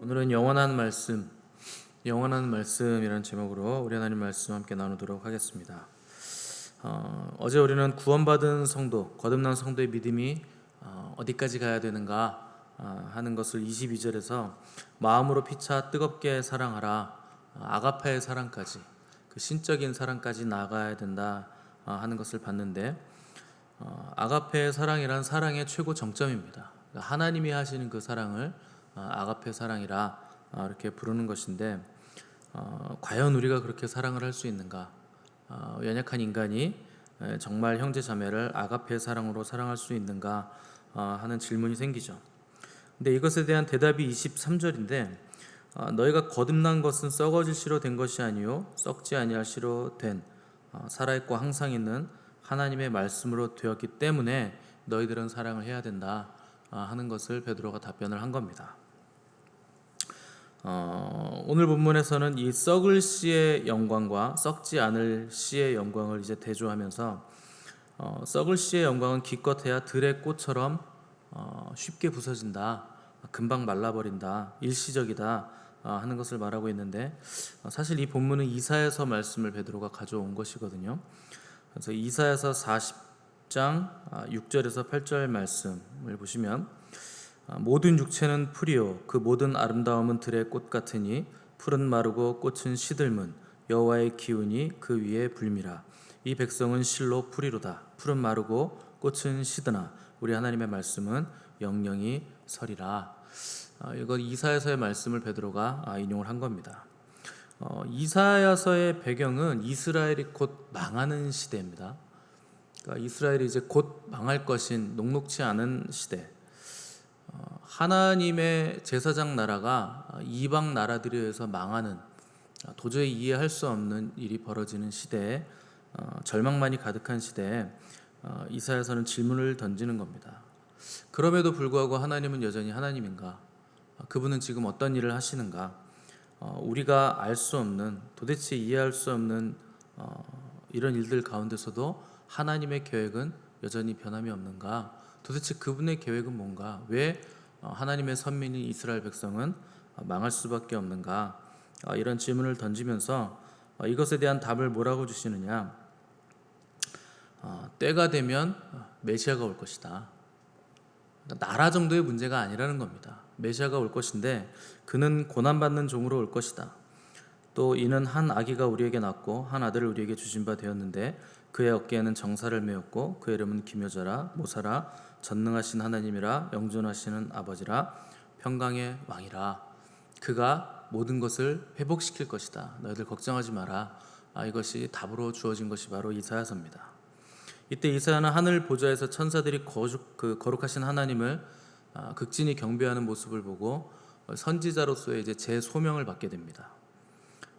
오늘은 영원한 말씀이라는 제목으로 우리 하나님 말씀 함께 나누도록 하겠습니다. 어제 우리는 구원받은 성도, 거듭난 성도의 믿음이 어디까지 가야 되는가 하는 것을 22절에서 마음으로 피차 뜨겁게 사랑하라, 아가페의 사랑까지, 그 신적인 사랑까지 나아가야 된다 하는 것을 봤는데, 아가페의 사랑이란 사랑의 최고 정점입니다. 하나님이 하시는 그 사랑을 아가페 사랑이라 이렇게 부르는 것인데, 과연 우리가 그렇게 사랑을 할 수 있는가? 연약한 인간이 정말 형제 자매를 아가페 사랑으로 사랑할 수 있는가 하는 질문이 생기죠. 근데 이것에 대한 대답이 23절인데, 너희가 거듭난 것은 썩어질 씨로 된 것이 아니요 썩지 아니할 씨로 된 살아있고 항상 있는 하나님의 말씀으로 되었기 때문에 너희들은 사랑을 해야 된다 하는 것을 베드로가 답변을 한 겁니다. 오늘 본문에서는 이 썩을 씨의 영광과 썩지 않을 씨의 영광을 이제 대조하면서, 썩을 씨의 영광은 기껏해야 들의 꽃처럼 쉽게 부서진다, 금방 말라버린다, 일시적이다 하는 것을 말하고 있는데, 사실 이 본문은 이사야서 말씀을 베드로가 가져온 것이거든요. 그래서 이사야서 40장 6절에서 8절 말씀을 보시면, 모든 육체는 풀이요 그 모든 아름다움은 들의 꽃 같으니 풀은 마르고 꽃은 시들문 여호와의 기운이 그 위에 불미라. 이 백성은 실로 풀이로다. 풀은 마르고 꽃은 시드나 우리 하나님의 말씀은 영영이 서리라. 이거 이사야서의 말씀을 베드로가 인용을 한 겁니다. 이사야서의 배경은 이스라엘이 곧 망하는 시대입니다. 그러니까 이스라엘이 이제 곧 망할 것인 녹록치 않은 시대, 하나님의 제사장 나라가 이방 나라들에 의해서 망하는, 도저히 이해할 수 없는 일이 벌어지는 시대에, 절망만이 가득한 시대에 이사야서는 질문을 던지는 겁니다. 그럼에도 불구하고 하나님은 여전히 하나님인가? 그분은 지금 어떤 일을 하시는가? 우리가 알 수 없는, 도대체 이해할 수 없는 이런 일들 가운데서도 하나님의 계획은 여전히 변함이 없는가? 도대체 그분의 계획은 뭔가? 왜 하나님의 선민인 이스라엘 백성은 망할 수밖에 없는가? 이런 질문을 던지면서 이것에 대한 답을 뭐라고 주시느냐? 때가 되면 메시아가 올 것이다. 나라 정도의 문제가 아니라는 겁니다. 메시아가 올 것인데 그는 고난받는 종으로 올 것이다. 또 이는 한 아기가 우리에게 낳고 한 아들을 우리에게 주신 바 되었는데 그의 어깨에는 정사를 메었고 그의 이름은 기묘자라 모사라 전능하신 하나님이라 영존하시는 아버지라 평강의 왕이라. 그가 모든 것을 회복시킬 것이다. 너희들 걱정하지 마라. 이것이 답으로 주어진 것이 바로 이사야서입니다. 이때 이사야는 하늘 보좌에서 천사들이 거룩하신 하나님을 극진히 경배하는 모습을 보고 선지자로서의 이제 재소명을 받게 됩니다.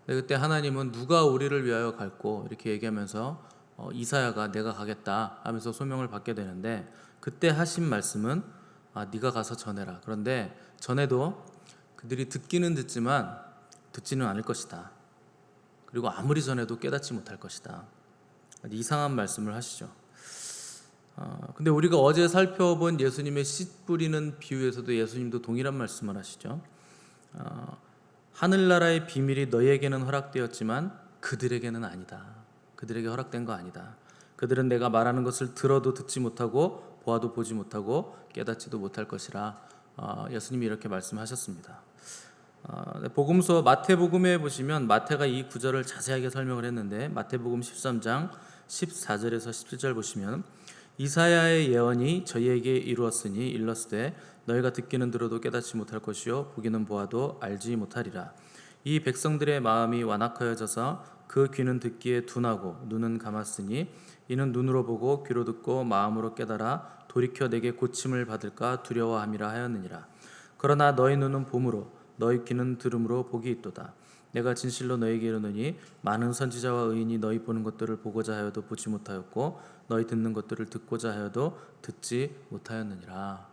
그때 하나님은 누가 우리를 위하여 갈고 이렇게 얘기하면서 이사야가 내가 가겠다 하면서 소명을 받게 되는데, 그때 하신 말씀은 네가 가서 전해라. 그런데 전해도 그들이 듣기는 듣지만 듣지는 않을 것이다. 그리고 아무리 전해도 깨닫지 못할 것이다. 이상한 말씀을 하시죠. 근데 우리가 어제 살펴본 예수님의 씨 뿌리는 비유에서도 예수님도 동일한 말씀을 하시죠. 하늘나라의 비밀이 너희에게는 허락되었지만 그들에게는 아니다. 그들에게 허락된 거 아니다. 그들은 내가 말하는 것을 들어도 듣지 못하고 보아도 보지 못하고 깨닫지도 못할 것이라. 예수님이 이렇게 말씀하셨습니다. 복음서 마태복음에 보시면 마태가 이 구절을 자세하게 설명을 했는데, 마태복음 13장 14절에서 17절 보시면, 이사야의 예언이 저희에게 이루었으니 일렀으되 너희가 듣기는 들어도 깨닫지 못할 것이요 보기는 보아도 알지 못하리라. 이 백성들의 마음이 완악하여져서 그 귀는 듣기에 둔하고 눈은 감았으니 이는 눈으로 보고 귀로 듣고 마음으로 깨달아 돌이켜 내게 고침을 받을까 두려워함이라 하였느니라. 그러나 너희 눈은 봄으로 너희 귀는 들음으로 복이 있도다. 내가 진실로 너희에게 이르노니 많은 선지자와 의인이 너희 보는 것들을 보고자 하여도 보지 못하였고 너희 듣는 것들을 듣고자 하여도 듣지 못하였느니라.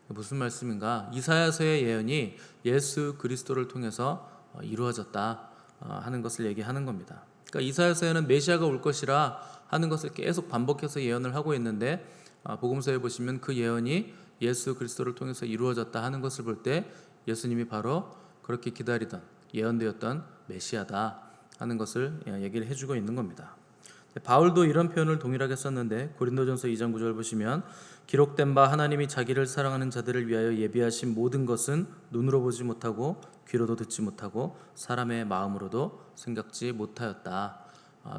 무슨 말씀인가? 이사야서의 예언이 예수 그리스도를 통해서 이루어졌다 하는 것을 얘기하는 겁니다. 그러니까 이사야서에는 메시아가 올 것이라 하는 것을 계속 반복해서 예언을 하고 있는데, 복음서에 보시면 그 예언이 예수 그리스도를 통해서 이루어졌다 하는 것을 볼 때 예수님이 바로 그렇게 기다리던 예언되었던 메시아다 하는 것을 얘기를 해주고 있는 겁니다. 바울도 이런 표현을 동일하게 썼는데 고린도전서 2장 9절 보시면 기록된 바 하나님이 자기를 사랑하는 자들을 위하여 예비하신 모든 것은 눈으로 보지 못하고 귀로도 듣지 못하고 사람의 마음으로도 생각지 못하였다.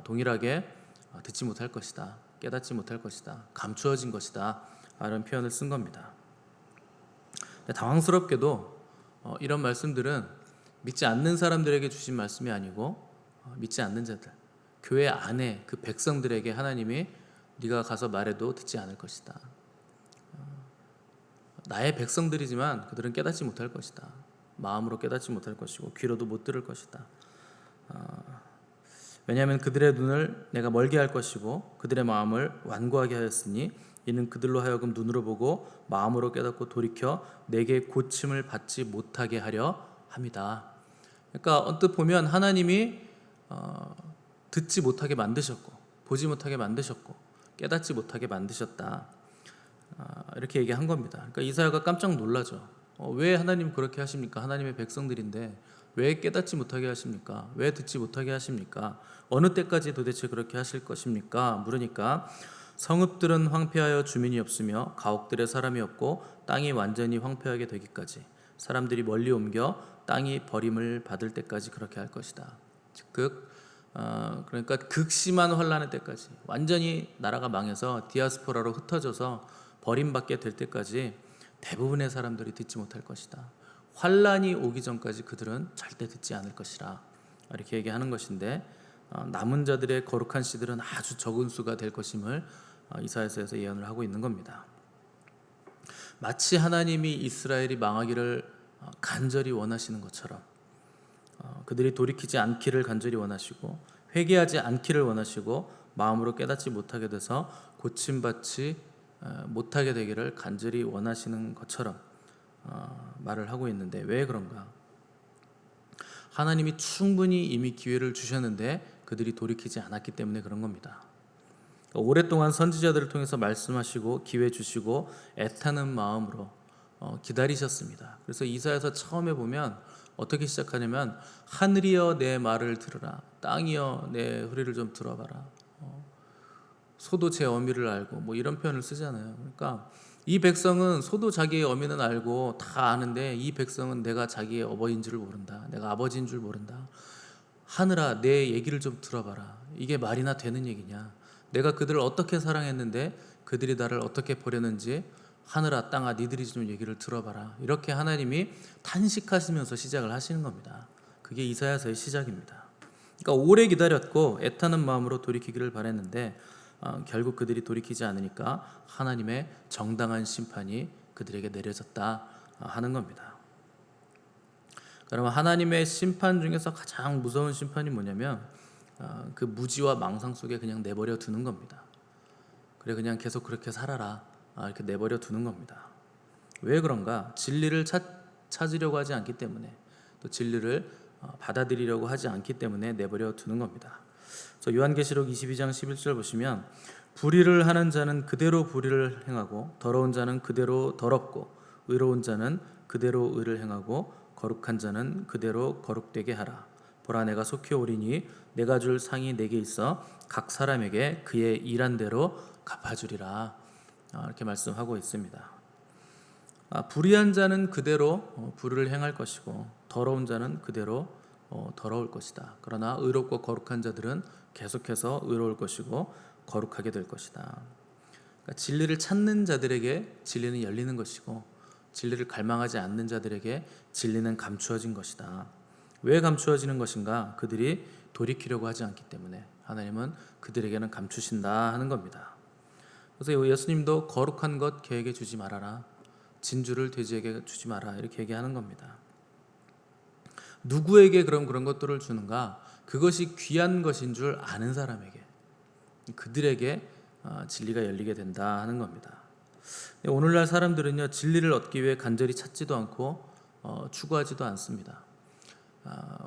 동일하게 듣지 못할 것이다, 깨닫지 못할 것이다, 감추어진 것이다 이런 표현을 쓴 겁니다. 당황스럽게도 이런 말씀들은 믿지 않는 사람들에게 주신 말씀이 아니고 믿지 않는 자들, 교회 안에 그 백성들에게 하나님이 네가 가서 말해도 듣지 않을 것이다. 나의 백성들이지만 그들은 깨닫지 못할 것이다. 마음으로 깨닫지 못할 것이고 귀로도 못 들을 것이다. 왜냐하면 그들의 눈을 내가 멀게 할 것이고 그들의 마음을 완고하게 하였으니 이는 그들로 하여금 눈으로 보고 마음으로 깨닫고 돌이켜 내게 고침을 받지 못하게 하려 함이다. 그러니까 언뜻 보면 하나님이 듣지 못하게 만드셨고 보지 못하게 만드셨고 깨닫지 못하게 만드셨다. 이렇게 얘기한 겁니다. 그러니까 이사야가 깜짝 놀라죠. 왜 하나님 그렇게 하십니까? 하나님의 백성들인데 왜 깨닫지 못하게 하십니까? 왜 듣지 못하게 하십니까? 어느 때까지 도대체 그렇게 하실 것입니까? 물으니까 성읍들은 황폐하여 주민이 없으며 가옥들에 사람이 없고 땅이 완전히 황폐하게 되기까지 사람들이 멀리 옮겨 땅이 버림을 받을 때까지 그렇게 할 것이다. 즉 그러니까 극심한 환난의 때까지 완전히 나라가 망해서 디아스포라로 흩어져서 버림받게 될 때까지 대부분의 사람들이 듣지 못할 것이다. 환난이 오기 전까지 그들은 절대 듣지 않을 것이라 이렇게 얘기하는 것인데 남은 자들의 거룩한 씨들은 아주 적은 수가 될 것임을 이사야서에서 예언을 하고 있는 겁니다. 마치 하나님이 이스라엘이 망하기를 간절히 원하시는 것처럼 그들이 돌이키지 않기를 간절히 원하시고 회개하지 않기를 원하시고 마음으로 깨닫지 못하게 돼서 고침받지 못하게 되기를 간절히 원하시는 것처럼 말을 하고 있는데 왜 그런가? 하나님이 충분히 이미 기회를 주셨는데 그들이 돌이키지 않았기 때문에 그런 겁니다. 오랫동안 선지자들을 통해서 말씀하시고 기회 주시고 애타는 마음으로 기다리셨습니다. 그래서 이사야서 처음에 보면 어떻게 시작하냐면 하늘이여 내 말을 들으라, 땅이여 내 소리를 좀 들어봐라, 소도 제 어미를 알고 뭐 이런 표현을 쓰잖아요. 그러니까 이 백성은 소도 자기의 어미는 알고 다 아는데 이 백성은 내가 자기의 어버이인 줄 모른다, 내가 아버지인 줄 모른다. 하늘아 내 얘기를 좀 들어봐라. 이게 말이나 되는 얘기냐? 내가 그들을 어떻게 사랑했는데 그들이 나를 어떻게 버렸는지 하늘아 땅아 니들이 좀 얘기를 들어봐라. 이렇게 하나님이 탄식하시면서 시작을 하시는 겁니다. 그게 이사야서의 시작입니다. 그러니까 오래 기다렸고 애타는 마음으로 돌이키기를 바랬는데 결국 그들이 돌이키지 않으니까 하나님의 정당한 심판이 그들에게 내려졌다 하는 겁니다. 그러면 하나님의 심판 중에서 가장 무서운 심판이 뭐냐면 그 무지와 망상 속에 그냥 내버려 두는 겁니다. 그래 그냥 계속 그렇게 살아라 이렇게 내버려 두는 겁니다. 왜 그런가? 진리를 찾으려고 하지 않기 때문에, 또 진리를 받아들이려고 하지 않기 때문에 내버려 두는 겁니다. 그래서 요한계시록 22장 11절 보시면 불의를 하는 자는 그대로 불의를 행하고 더러운 자는 그대로 더럽고 의로운 자는 그대로 의를 행하고 거룩한 자는 그대로 거룩되게 하라. 보라 내가 속히 오리니 내가 줄 상이 내게 있어 각 사람에게 그의 일한 대로 갚아주리라. 이렇게 말씀하고 있습니다. 불의한 자는 그대로 불의를 행할 것이고 더러운 자는 그대로 더러울 것이다. 그러나 의롭고 거룩한 자들은 계속해서 의로울 것이고 거룩하게 될 것이다. 그러니까 진리를 찾는 자들에게 진리는 열리는 것이고 진리를 갈망하지 않는 자들에게 진리는 감추어진 것이다. 왜 감추어지는 것인가? 그들이 돌이키려고 하지 않기 때문에 하나님은 그들에게는 감추신다 하는 겁니다. 그래서 예수님도 거룩한 것 개에게 주지 말아라, 진주를 돼지에게 주지 마라 이렇게 얘기하는 겁니다. 누구에게 그런 것들을 주는가? 그것이 귀한 것인 줄 아는 사람에게, 그들에게 진리가 열리게 된다 하는 겁니다. 오늘날 사람들은요 진리를 얻기 위해 간절히 찾지도 않고 추구하지도 않습니다.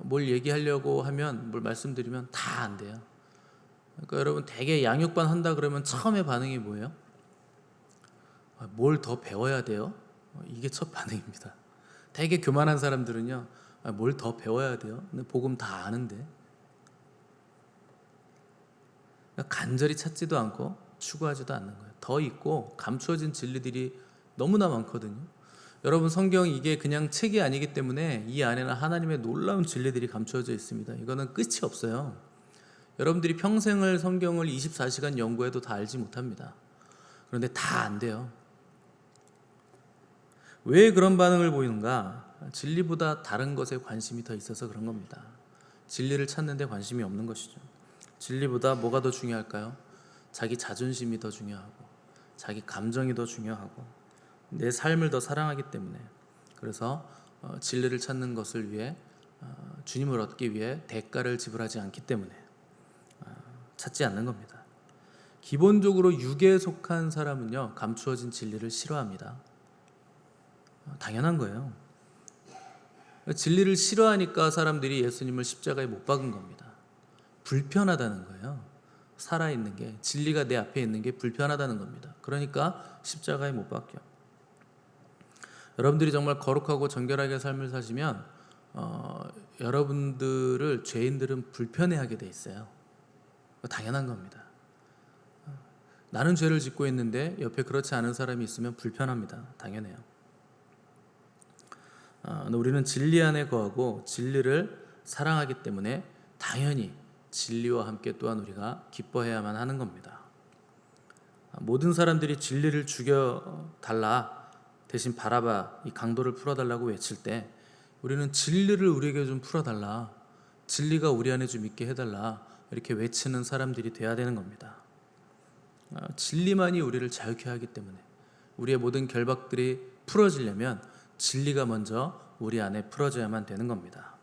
뭘 얘기하려고 하면, 뭘 말씀드리면 다 안 돼요. 그러니까 여러분 되게 양육반 한다 그러면 처음에 반응이 뭐예요? 뭘 더 배워야 돼요? 이게 첫 반응입니다. 되게 교만한 사람들은요 뭘 더 배워야 돼요? 근데 복음 다 아는데. 그러니까 간절히 찾지도 않고 추구하지도 않는 거예요. 더 있고 감추어진 진리들이 너무나 많거든요. 여러분, 성경 이게 그냥 책이 아니기 때문에 이 안에는 하나님의 놀라운 진리들이 감추어져 있습니다. 이거는 끝이 없어요. 여러분들이 평생을 성경을 24시간 연구해도 다 알지 못합니다. 그런데 다 안 돼요. 왜 그런 반응을 보이는가? 진리보다 다른 것에 관심이 더 있어서 그런 겁니다. 진리를 찾는 데 관심이 없는 것이죠. 진리보다 뭐가 더 중요할까요? 자기 자존심이 더 중요하고, 자기 감정이 더 중요하고, 내 삶을 더 사랑하기 때문에. 그래서 진리를 찾는 것을 위해, 주님을 얻기 위해 대가를 지불하지 않기 때문에 찾지 않는 겁니다. 기본적으로 육에 속한 사람은요, 감추어진 진리를 싫어합니다. 당연한 거예요. 진리를 싫어하니까 사람들이 예수님을 십자가에 못 박은 겁니다. 불편하다는 거예요. 살아있는 게, 진리가 내 앞에 있는 게 불편하다는 겁니다. 그러니까 십자가에 못 박혀. 여러분들이 정말 거룩하고 정결하게 삶을 사시면 여러분들을 죄인들은 불편해하게 돼 있어요. 당연한 겁니다. 나는 죄를 짓고 있는데 옆에 그렇지 않은 사람이 있으면 불편합니다. 당연해요. 우리는 진리 안에 거하고 진리를 사랑하기 때문에 당연히 진리와 함께 또한 우리가 기뻐해야만 하는 겁니다. 모든 사람들이 진리를 죽여달라, 대신 바라바, 이 강도를 풀어달라고 외칠 때 우리는 진리를 우리에게 좀 풀어달라, 진리가 우리 안에 좀 있게 해달라, 이렇게 외치는 사람들이 돼야 되는 겁니다. 진리만이 우리를 자유케 하기 때문에 우리의 모든 결박들이 풀어지려면 진리가 먼저 우리 안에 풀어져야만 되는 겁니다.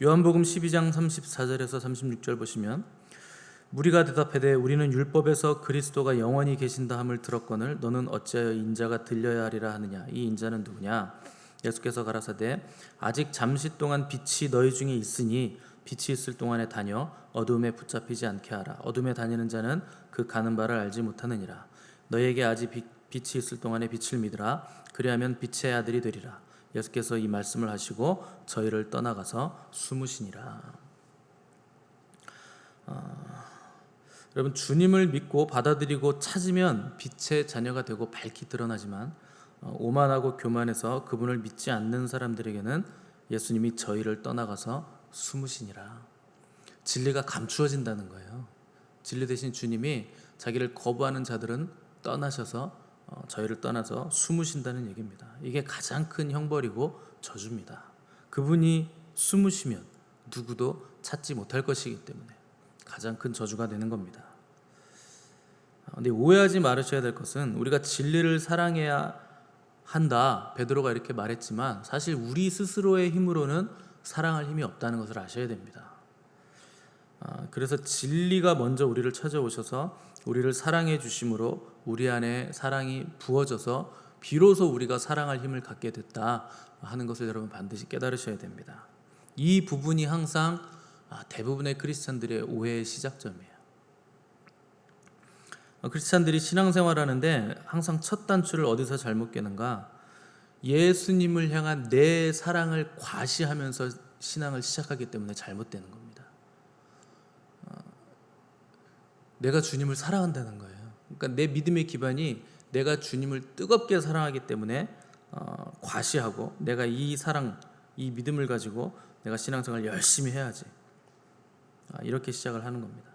요한복음 12장 34절에서 36절 보시면, 무리가 대답하되 우리는 율법에서 그리스도가 영원히 계신다 함을 들었거늘 너는 어찌하여 인자가 들려야 하리라 하느냐. 이 인자는 누구냐? 예수께서 가라사대 아직 잠시 동안 빛이 너희 중에 있으니 빛이 있을 동안에 다녀 어둠에 붙잡히지 않게 하라. 어둠에 다니는 자는 그 가는 바를 알지 못하느니라. 너희에게 아직 빛이 있을 동안에 빛을 믿으라. 그리하면 빛의 아들이 되리라. 예수께서 이 말씀을 하시고 저희를 떠나가서 숨으시니라. 여러분, 주님을 믿고 받아들이고 찾으면 빛의 자녀가 되고 밝히 드러나지만 오만하고 교만해서 그분을 믿지 않는 사람들에게는 예수님이 저희를 떠나가서 숨으시니라. 진리가 감추어진다는 거예요. 진리 대신 주님이 자기를 거부하는 자들은 떠나셔서 저희를 떠나서 숨으신다는 얘기입니다. 이게 가장 큰 형벌이고 저주입니다. 그분이 숨으시면 누구도 찾지 못할 것이기 때문에 가장 큰 저주가 되는 겁니다. 근데 오해하지 말으셔야 될 것은, 우리가 진리를 사랑해야 한다, 베드로가 이렇게 말했지만 사실 우리 스스로의 힘으로는 사랑할 힘이 없다는 것을 아셔야 됩니다. 그래서 진리가 먼저 우리를 찾아오셔서 우리를 사랑해 주심으로 우리 안에 사랑이 부어져서 비로소 우리가 사랑할 힘을 갖게 됐다 하는 것을 여러분 반드시 깨달으셔야 됩니다. 이 부분이 항상 대부분의 크리스찬들의 오해의 시작점이에요. 크리스찬들이 신앙생활하는데 항상 첫 단추를 어디서 잘못 깨는가? 예수님을 향한 내 사랑을 과시하면서 신앙을 시작하기 때문에 잘못되는 겁니다. 내가 주님을 사랑한다는 거예요. 그러니까 내 믿음의 기반이 내가 주님을 뜨겁게 사랑하기 때문에 과시하고, 내가 이 사랑, 이 믿음을 가지고 내가 신앙생활을 열심히 해야지, 이렇게 시작을 하는 겁니다.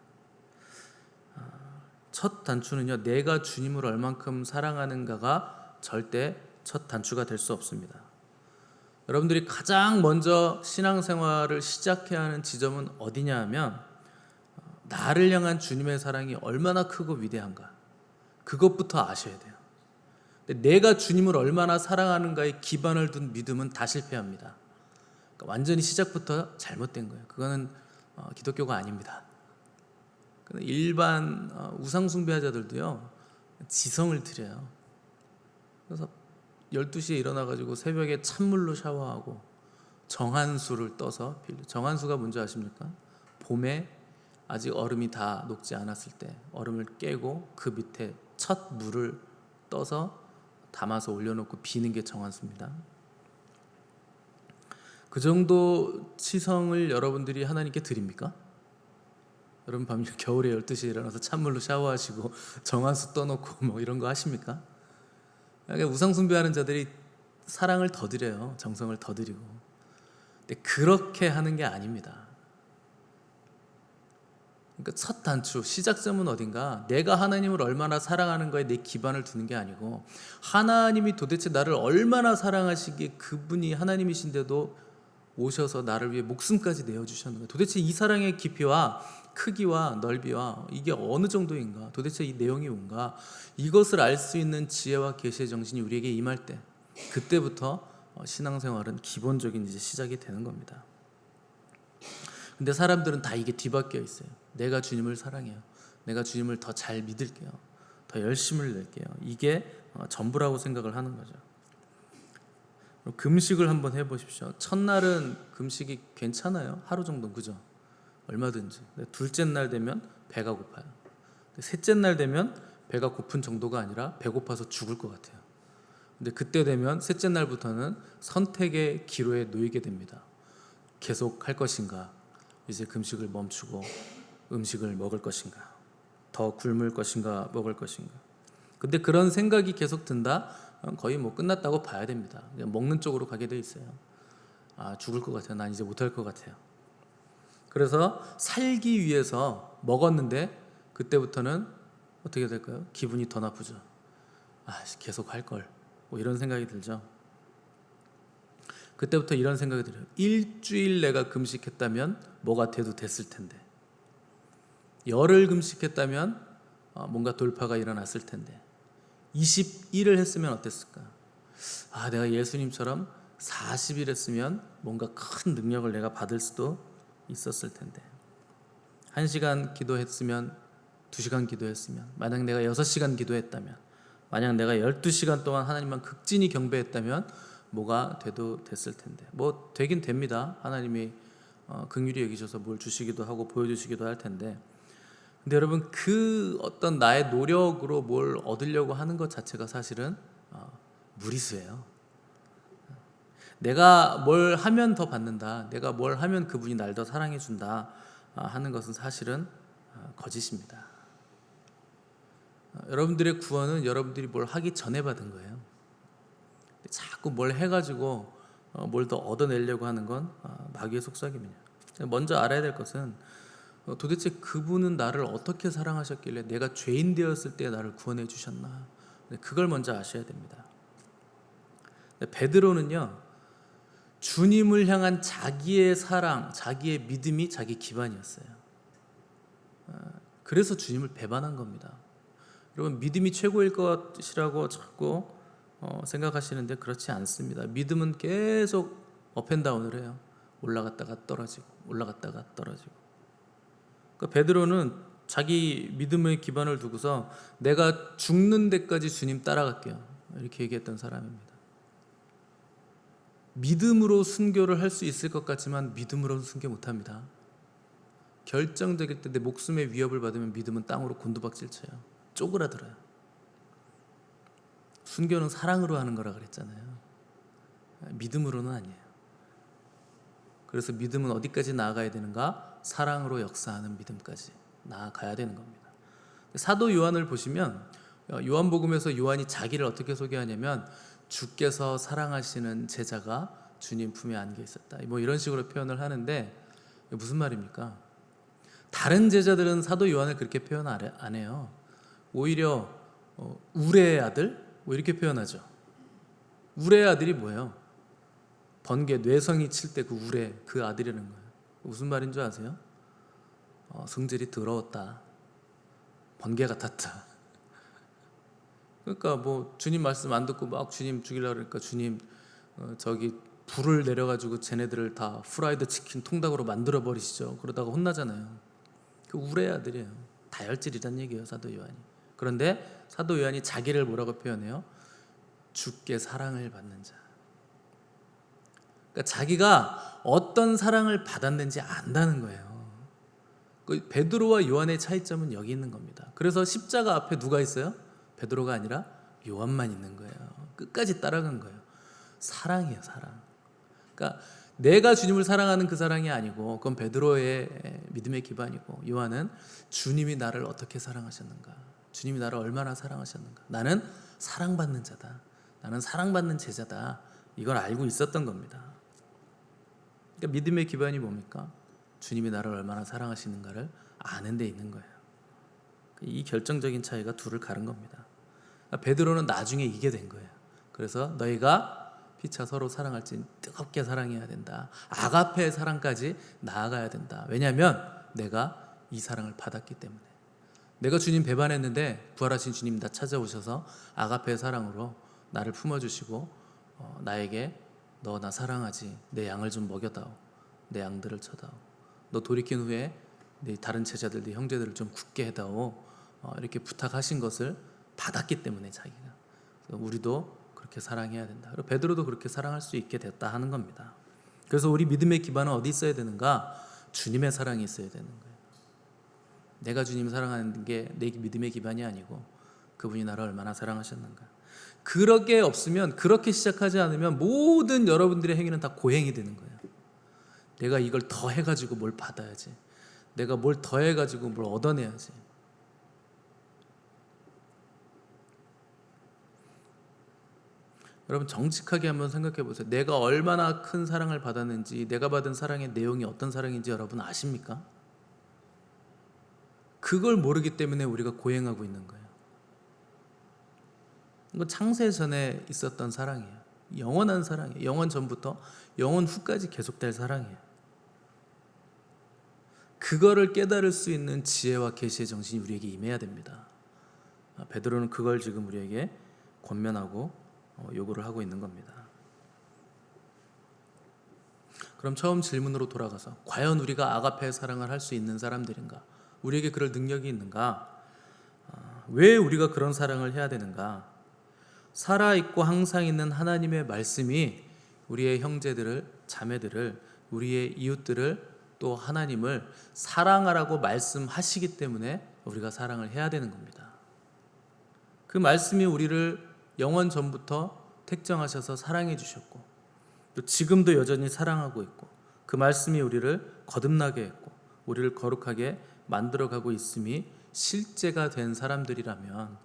첫 단추는요, 내가 주님을 얼만큼 사랑하는가가 절대 첫 단추가 될 수 없습니다. 여러분들이 가장 먼저 신앙생활을 시작해야 하는 지점은 어디냐 하면, 나를 향한 주님의 사랑이 얼마나 크고 위대한가, 그것부터 아셔야 돼요. 근데 내가 주님을 얼마나 사랑하는가에 기반을 둔 믿음은 다 실패합니다. 그러니까 완전히 시작부터 잘못된 거예요. 그거는 기독교가 아닙니다. 일반 우상 숭배자들도요, 지성을 드려요. 그래서 12시에 일어나가지고 새벽에 찬물로 샤워하고 정한수를 떠서, 정한수가 뭔지 아십니까? 봄에 아직 얼음이 다 녹지 않았을 때 얼음을 깨고 그 밑에 첫 물을 떠서 담아서 올려놓고 비는 게 정한수입니다. 그 정도 치성을 여러분들이 하나님께 드립니까? 여러분 밤 겨울에 12시에 일어나서 찬물로 샤워하시고 정화수 떠놓고 뭐 이런 거 하십니까? 그러니까 우상 숭배하는 자들이 사랑을 더 드려요. 정성을 더 드리고. 근데 그렇게 하는 게 아닙니다. 그러니까 첫 단추, 시작점은 어딘가? 내가 하나님을 얼마나 사랑하는 거에 내 기반을 두는 게 아니고 하나님이 도대체 나를 얼마나 사랑하시기에 그분이 하나님이신데도 오셔서 나를 위해 목숨까지 내어주셨는가? 도대체 이 사랑의 깊이와 크기와 넓이와 이게 어느 정도인가? 도대체 이 내용이 뭔가? 이것을 알 수 있는 지혜와 계시의 정신이 우리에게 임할 때, 그때부터 신앙생활은 기본적인 이제 시작이 되는 겁니다. 근데 사람들은 다 이게 뒤바뀌어 있어요. 내가 주님을 사랑해요. 내가 주님을 더 잘 믿을게요. 더 열심을 낼게요. 이게 전부라고 생각을 하는 거죠. 금식을 한번 해보십시오. 첫날은 금식이 괜찮아요. 하루 정도, 그죠? 얼마든지. 둘째 날 되면 배가 고파요. 셋째 날 되면 배가 고픈 정도가 아니라 배고파서 죽을 것 같아요. 근데 그때 되면 셋째 날부터는 선택의 기로에 놓이게 됩니다. 계속 할 것인가? 이제 금식을 멈추고 음식을 먹을 것인가? 더 굶을 것인가? 먹을 것인가? 근데 그런 생각이 계속 든다? 거의 뭐 끝났다고 봐야 됩니다. 그냥 먹는 쪽으로 가게 돼 있어요. 아, 죽을 것 같아요. 난 이제 못할 것 같아요. 그래서 살기 위해서 먹었는데 그때부터는 어떻게 될까요? 기분이 더 나쁘죠. 아, 계속 할 걸. 뭐 이런 생각이 들죠. 그때부터 이런 생각이 들어요. 일주일 내가 금식했다면 뭐가 돼도 됐을 텐데, 열흘 금식했다면 뭔가 돌파가 일어났을 텐데, 20일을 했으면 어땠을까? 아, 내가 예수님처럼 40일 했으면 뭔가 큰 능력을 내가 받을 수도 있었을 텐데, 1시간 기도했으면, 2시간 기도했으면, 만약 내가 6시간 기도했다면, 만약 내가 12시간 동안 하나님만 극진히 경배했다면 뭐가 돼도 됐을 텐데. 뭐 되긴 됩니다. 하나님이 긍휼히 여기셔서 뭘 주시기도 하고 보여주시기도 할 텐데, 근데 여러분, 그 어떤 나의 노력으로 뭘 얻으려고 하는 것 자체가 사실은 무리수예요. 내가 뭘 하면 더 받는다, 내가 뭘 하면 그분이 날 더 사랑해 준다 하는 것은 사실은 거짓입니다. 여러분들의 구원은 여러분들이 뭘 하기 전에 받은 거예요. 자꾸 뭘 해가지고 뭘 더 얻어내려고 하는 건 마귀의 속삭임이에요. 먼저 알아야 될 것은 도대체 그분은 나를 어떻게 사랑하셨길래 내가 죄인 되었을 때 나를 구원해 주셨나, 그걸 먼저 아셔야 됩니다. 베드로는요, 주님을 향한 자기의 사랑, 자기의 믿음이 자기 기반이었어요. 그래서 주님을 배반한 겁니다. 여러분, 믿음이 최고일 것이라고 자꾸 생각하시는데 그렇지 않습니다. 믿음은 계속 업앤다운을 해요. 올라갔다가 떨어지고 올라갔다가 떨어지고. 그러니까 베드로는 자기 믿음의 기반을 두고서 내가 죽는 데까지 주님 따라갈게요, 이렇게 얘기했던 사람입니다. 믿음으로 순교를 할 수 있을 것 같지만 믿음으로는 순교 못합니다. 결정적일 때 내 목숨의 위협을 받으면 믿음은 땅으로 곤두박질 쳐요. 쪼그라들어요. 순교는 사랑으로 하는 거라 그랬잖아요. 믿음으로는 아니에요. 그래서 믿음은 어디까지 나아가야 되는가? 사랑으로 역사하는 믿음까지 나아가야 되는 겁니다. 사도 요한을 보시면 요한복음에서 요한이 자기를 어떻게 소개하냐면, 주께서 사랑하시는 제자가 주님 품에 안겨 있었다, 뭐 이런 식으로 표현을 하는데, 무슨 말입니까? 다른 제자들은 사도 요한을 그렇게 표현 안 해요. 오히려 우레의 아들, 뭐 이렇게 표현하죠. 우레의 아들이 뭐예요? 번개, 뇌성이 칠 때 그 우레, 그 아들이라는 거예요. 무슨 말인 줄 아세요? 성질이 더러웠다, 번개 같았다. 그러니까 뭐 주님 말씀 안 듣고 막 주님 죽이려고 그러니까 주님 저기 불을 내려가지고 쟤네들을 다 프라이드 치킨 통닭으로 만들어 버리시죠. 그러다가 혼나잖아요. 그 우레의 아들이에요. 다혈질이란 얘기예요, 사도 요한이. 그런데 사도 요한이 자기를 뭐라고 표현해요? 주께 사랑을 받는 자. 그러니까 자기가 어떤 사랑을 받았는지 안다는 거예요. 그 베드로와 요한의 차이점은 여기 있는 겁니다. 그래서 십자가 앞에 누가 있어요? 베드로가 아니라 요한만 있는 거예요. 끝까지 따라간 거예요. 사랑이에요, 사랑. 그러니까 내가 주님을 사랑하는 그 사랑이 아니고, 그건 베드로의 믿음의 기반이고, 요한은 주님이 나를 어떻게 사랑하셨는가, 주님이 나를 얼마나 사랑하셨는가, 나는 사랑받는 자다, 나는 사랑받는 제자다, 이걸 알고 있었던 겁니다. 그러니까 믿음의 기반이 뭡니까? 주님이 나를 얼마나 사랑하시는가를 아는 데 있는 거예요. 이 결정적인 차이가 둘을 가른 겁니다. 그러니까 베드로는 나중에 이게 된 거예요. 그래서 너희가 피차 서로 사랑할지 뜨겁게 사랑해야 된다, 아가페의 사랑까지 나아가야 된다. 왜냐하면 내가 이 사랑을 받았기 때문에. 내가 주님 배반했는데 부활하신 주님 나 찾아오셔서 아가페의 사랑으로 나를 품어주시고 나에게 너 나 사랑하지, 내 양을 좀 먹여다오, 내 양들을 쳐다오, 너 돌이킨 후에 네 다른 제자들, 네 형제들을 좀 굳게 해다오, 이렇게 부탁하신 것을 받았기 때문에 자기가. 우리도 그렇게 사랑해야 된다. 그리고 베드로도 그렇게 사랑할 수 있게 됐다 하는 겁니다. 그래서 우리 믿음의 기반은 어디 있어야 되는가? 주님의 사랑이 있어야 되는 거예요. 내가 주님 사랑하는 게 내 믿음의 기반이 아니고 그분이 나를 얼마나 사랑하셨는가. 그렇게 없으면, 그렇게 시작하지 않으면 모든 여러분들의 행위는 다 고행이 되는 거예요. 내가 이걸 더 해가지고 뭘 받아야지, 내가 뭘 더 해가지고 뭘 얻어내야지. 여러분 정직하게 한번 생각해 보세요. 내가 얼마나 큰 사랑을 받았는지, 내가 받은 사랑의 내용이 어떤 사랑인지 여러분 아십니까? 그걸 모르기 때문에 우리가 고행하고 있는 거예요. 이건 창세 전에 있었던 사랑이에요. 영원한 사랑이에요. 영원 전부터 영원 후까지 계속될 사랑이에요. 그거를 깨달을 수 있는 지혜와 계시의 정신이 우리에게 임해야 됩니다. 베드로는 그걸 지금 우리에게 권면하고 요구를 하고 있는 겁니다. 그럼 처음 질문으로 돌아가서, 과연 우리가 아가페의 사랑을 할 수 있는 사람들인가? 우리에게 그럴 능력이 있는가? 왜 우리가 그런 사랑을 해야 되는가? 살아있고 항상 있는 하나님의 말씀이 우리의 형제들을, 자매들을, 우리의 이웃들을, 또 하나님을 사랑하라고 말씀하시기 때문에 우리가 사랑을 해야 되는 겁니다. 그 말씀이 우리를 영원 전부터 택정하셔서 사랑해 주셨고, 또 지금도 여전히 사랑하고 있고, 그 말씀이 우리를 거듭나게 했고 우리를 거룩하게 만들어가고 있음이 실제가 된 사람들이라면,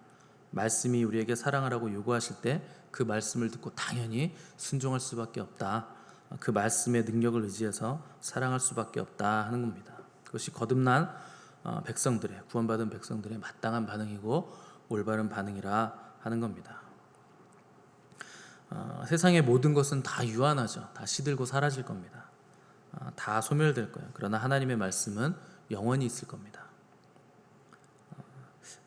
말씀이 우리에게 사랑하라고 요구하실 때 그 말씀을 듣고 당연히 순종할 수밖에 없다, 그 말씀의 능력을 의지해서 사랑할 수밖에 없다 하는 겁니다. 그것이 거듭난 백성들의, 구원받은 백성들의 마땅한 반응이고 올바른 반응이라 하는 겁니다. 세상의 모든 것은 다 유한하죠. 다 시들고 사라질 겁니다. 다 소멸될 거예요. 그러나 하나님의 말씀은 영원히 있을 겁니다.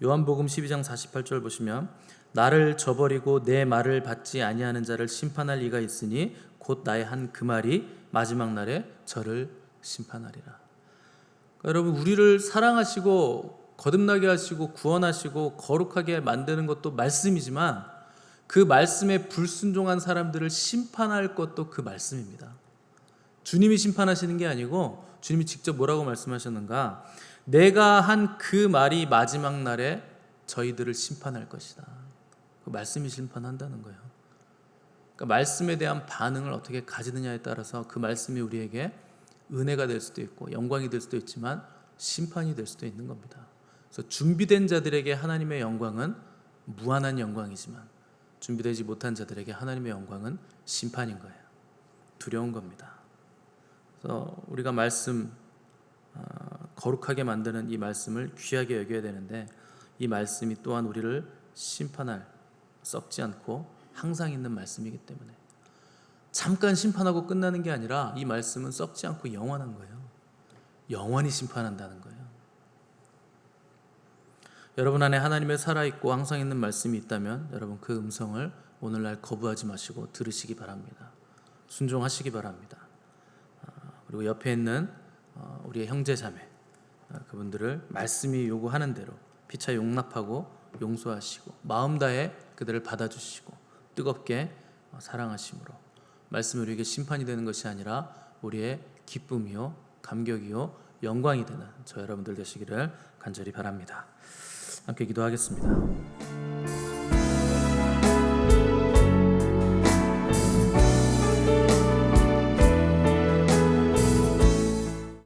요한복음 12장 48절 보시면, 나를 저버리고 내 말을 받지 아니하는 자를 심판할 이가 있으니 곧 나의 한 그 말이 마지막 날에 저를 심판하리라. 그러니까 여러분, 우리를 사랑하시고 거듭나게 하시고 구원하시고 거룩하게 만드는 것도 말씀이지만, 그 말씀에 불순종한 사람들을 심판할 것도 그 말씀입니다. 주님이 심판하시는 게 아니고, 주님이 직접 뭐라고 말씀하셨는가? 내가 한 그 말이 마지막 날에 저희들을 심판할 것이다. 그 말씀이 심판한다는 거예요. 그러니까 말씀에 대한 반응을 어떻게 가지느냐에 따라서 그 말씀이 우리에게 은혜가 될 수도 있고 영광이 될 수도 있지만 심판이 될 수도 있는 겁니다. 그래서 준비된 자들에게 하나님의 영광은 무한한 영광이지만, 준비되지 못한 자들에게 하나님의 영광은 심판인 거예요. 두려운 겁니다. 그래서 우리가 말씀, 거룩하게 만드는 이 말씀을 귀하게 여겨야 되는데, 이 말씀이 또한 우리를 심판할, 썩지 않고 항상 있는 말씀이기 때문에 잠깐 심판하고 끝나는 게 아니라 이 말씀은 썩지 않고 영원한 거예요. 영원히 심판한다는 거예요. 여러분 안에 하나님의 살아있고 항상 있는 말씀이 있다면 여러분 그 음성을 오늘날 거부하지 마시고 들으시기 바랍니다. 순종하시기 바랍니다. 그리고 옆에 있는 우리의 형제 자매, 그분들을 말씀이 요구하는 대로 피차 용납하고 용서하시고 마음 다해 그들을 받아주시고 뜨겁게 사랑하심으로 말씀이 우리에게 심판이 되는 것이 아니라 우리의 기쁨이요 감격이요 영광이 되는 저 여러분들 되시기를 간절히 바랍니다. 함께 기도하겠습니다.